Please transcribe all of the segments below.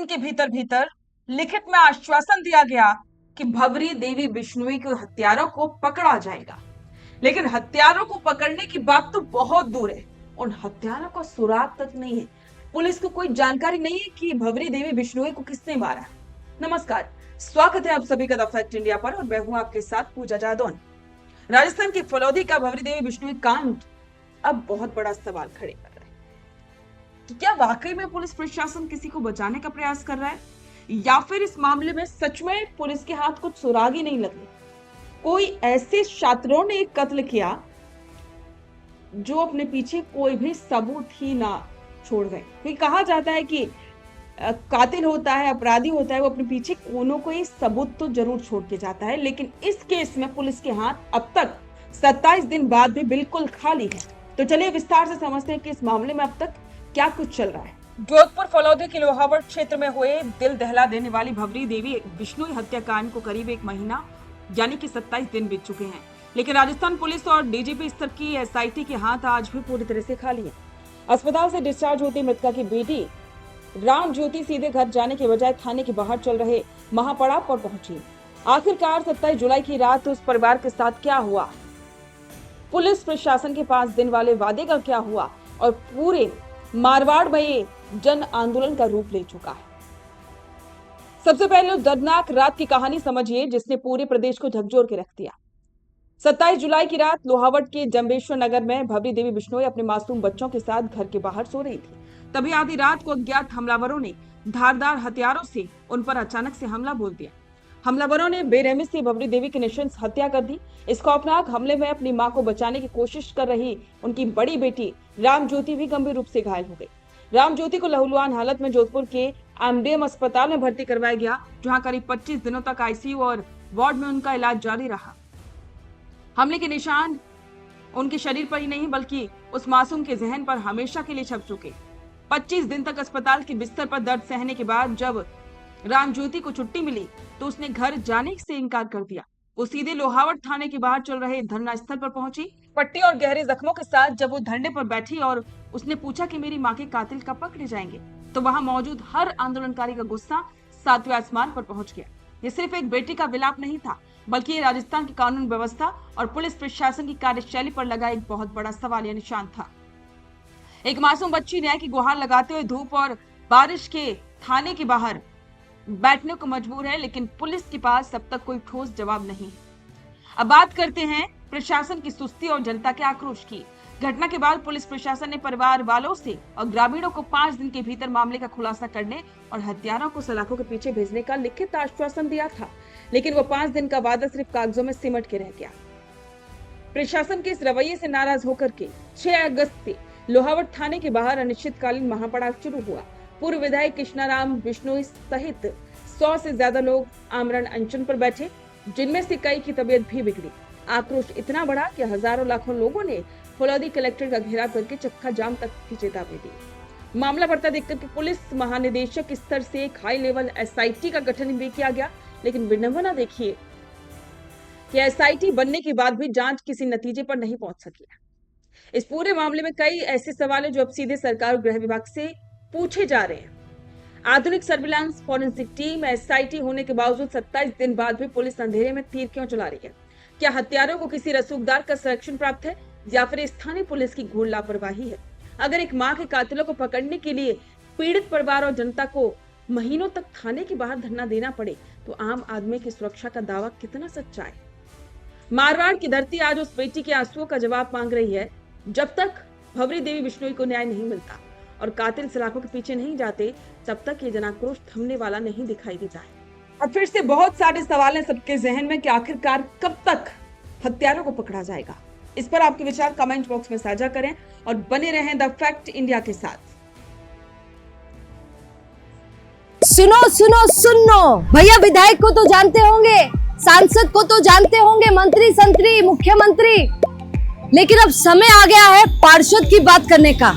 दिन के भीतर भीतर लिखित में आश्वासन दिया गया कि भवरी देवी बिश्नोई के हत्यारों को पकड़ा जाएगा। लेकिन हत्यारों को पकड़ने की बात तो बहुत दूर है, उन हत्यारों का सुराग तक नहीं है। पुलिस को कोई जानकारी नहीं है कि भवरी देवी बिश्नोई को किसने मारा। नमस्कार, स्वागत है आप सभी का द फैक्ट इंडिया पर और मैं हूं आपके साथ पूजा जादौन। राजस्थान के फलौदी का भवरी देवी बिश्नोई कांड अब बहुत बड़ा सवाल खड़े कर रहा है कि क्या वाकई में पुलिस प्रशासन किसी को बचाने का प्रयास कर रहा है या फिर इस मामले में सच में पुलिस के हाथ कुछ सुराग ही नहीं लगे। कोई ऐसे छात्रों ने एक कत्ल किया जो अपने पीछे कोई भी सबूत ही ना छोड़ गए। क्योंकि कहा जाता है कि कातिल होता है, अपराधी होता है, वो अपने पीछे कोनों को ही सबूत तो जरूर छोड़ के जाता है। लेकिन इस केस में पुलिस के हाथ अब तक 27 दिन बाद भी बिल्कुल खाली है। तो चलिए विस्तार से समझते हैं कि इस मामले में अब तक क्या कुछ चल रहा है। जोधपुर फलौदी के लोहावट क्षेत्र में हुए दिल दहला देने वाली भवरी देवी बिश्नोई हत्याकांड को करीब एक महीना यानी कि 27 दिन बीत चुके हैं, लेकिन राजस्थान पुलिस और डीजीपी स्तर की एसआईटी के हाथ आज भी पूरी तरह से खाली है। अस्पताल से डिस्चार्ज होती मृतका की बेटी राम ज्योति सीधे घर जाने के बजाय थाने के बाहर चल रहे महापड़ाव पर पहुंची। आखिरकार 27 जुलाई की रात उस परिवार के साथ क्या हुआ, पुलिस प्रशासन के 5 दिन वाले वादे का क्या हुआ और पूरे मारवाड़ में ये जन आंदोलन का रूप ले चुका है। सबसे पहले दर्दनाक रात की कहानी समझिए जिसने पूरे प्रदेश को झकझोर के रख दिया। 27 जुलाई की रात लोहावट के जंबेश्वर नगर में भवरी देवी बिश्नोई अपने मासूम बच्चों के साथ घर के बाहर सो रही थी। तभी आधी रात को अज्ञात हमलावरों ने धारदार हथियारों से उन पर अचानक से हमला बोल दिया। हमलावरों ने बेरहमी से भवरी देवी की निशंस हत्या कर दी। इस खौफनाक हमले में अपनी मां को बचाने की कोशिश कर रही उनकी बड़ी बेटी राम ज्योति भी गंभीर रूप से घायल हो गई। राम ज्योति को लहूलुहान हालत में जोधपुर के एमडीएम अस्पताल में भर्ती करवाया गया, जहां करीब 25 दिनों तक आईसीयू और वार्ड में उनका इलाज जारी रहा। हमले के निशान उनके शरीर पर ही नहीं बल्कि उस मासूम के जहन पर हमेशा के लिए छप चुके। 25 दिन तक अस्पताल के बिस्तर पर दर्द सहने के बाद जब राम ज्योति को छुट्टी मिली तो उसने घर जाने से इनकार कर दिया। वो सीधे लोहावट थाने के बाहर चल रहे धरना स्थल पर पहुंची। पट्टी और गहरे जख्मों के साथ जब वो धरने पर बैठी और उसने पूछा कि मेरी मां के कातिल कब पकड़े जाएंगे, तो वहां मौजूद हर आंदोलनकारी का गुस्सा 7वें आसमान पर पहुंच गया। ये सिर्फ एक बेटी का विलाप नहीं था, बल्कि ये राजस्थान की कानून व्यवस्था और पुलिस प्रशासन की कार्यशैली पर लगा एक बहुत बड़ा सवालिया निशान था। एक मासूम बच्ची न्याय की गुहार लगाते हुए धूप और बारिश के थाने के बाहर बैठने को मजबूर है, लेकिन पुलिस के पास अब तक कोई ठोस जवाब नहीं है। अब बात करते हैं प्रशासन की सुस्ती और जनता के आक्रोश की। घटना के बाद पुलिस प्रशासन ने परिवार वालों से और ग्रामीणों को 5 दिन के भीतर मामले का खुलासा करने और हत्यारों को सलाखों के पीछे भेजने का लिखित आश्वासन दिया था, लेकिन वो 5 दिन का वादा सिर्फ कागजों में सिमट के रह गया। प्रशासन के इस रवैये से नाराज होकर के 6 अगस्त से लोहावट थाने के बाहर अनिश्चितकालीन महापड़ाव शुरू हुआ। पूर्व विधायक कृष्णाराम बिश्नोई सहित 100 से ज्यादा लोग आमरण अनशन पर बैठे, जिनमें से कई की तबीयत भी बिगड़ी। आक्रोश इतना बढ़ा कि हजारों लाखों लोगों ने फलौदी कलेक्टर का घेराव करके चक्का जाम तक की चेतावनी दी। मामला बढ़ता देखकर के पुलिस महानिदेशक स्तर से एक हाई लेवल एसआईटी का गठन भी किया गया, लेकिन विडंबना देखिए कि एसआईटी बनने के बाद भी जांच किसी नतीजे पर नहीं पहुंच सकी। इस पूरे मामले में कई ऐसे सवाल हैं जो अब सीधे सरकार और गृह विभाग से पूछे जा रहे हैं। आधुनिक सर्विलांस फॉरेंसिक टीम एसआईटी होने के बावजूद 27 दिन बाद भी पुलिस अंधेरे में तीर क्यों चला रही है? क्या हत्यारों को किसी रसूखदार का संरक्षण प्राप्त है या फिर स्थानीय पुलिस की घोर लापरवाही है? अगर एक मां के कातिलों को पकड़ने के लिए पीड़ित परिवार और जनता को महीनों तक थाने के बाहर धरना देना पड़े तो आम आदमी की सुरक्षा का दावा कितना सच्चा है? मारवाड़ की धरती आज उस बेटी के आंसुओं का जवाब मांग रही है। जब तक भवरी देवी बिश्नोई को न्याय नहीं मिलता और कातिल सलाखों के पीछे नहीं जाते, तब तक ये जनाक्रोश थमने वाला नहीं दिखाई देता है। और फिर से बहुत सारे सवाल हैं सबके जहन में कि आखिरकार कब तक हत्यारों को पकड़ा जाएगा। इस पर आपके विचार कमेंट बॉक्स में साझा करें और बने रहें द फैक्ट इंडिया के साथ। सुनो सुनो सुनो भैया, विधायक को तो जानते होंगे, सांसद को तो जानते होंगे, मंत्री संतरी मुख्यमंत्री, लेकिन अब समय आ गया है पार्षद की बात करने का।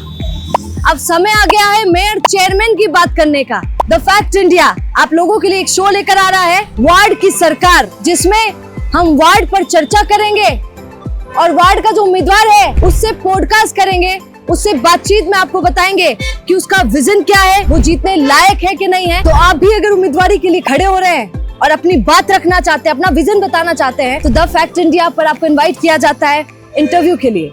अब समय आ गया है मेयर चेयरमैन की बात करने का। द फैक्ट इंडिया आप लोगों के लिए एक शो लेकर आ रहा है, वार्ड की सरकार, जिसमें हम वार्ड पर चर्चा करेंगे और वार्ड का जो उम्मीदवार है उससे पॉडकास्ट करेंगे उससे बातचीत में आपको बताएंगे कि उसका विजन क्या है, वो जीतने लायक है कि नहीं है। तो आप भी अगर उम्मीदवारी के लिए खड़े हो रहे हैं और अपनी बात रखना चाहते हैं, अपना विजन बताना चाहते हैं, तो द फैक्ट इंडिया पर आपको इनवाइट किया जाता है इंटरव्यू के लिए।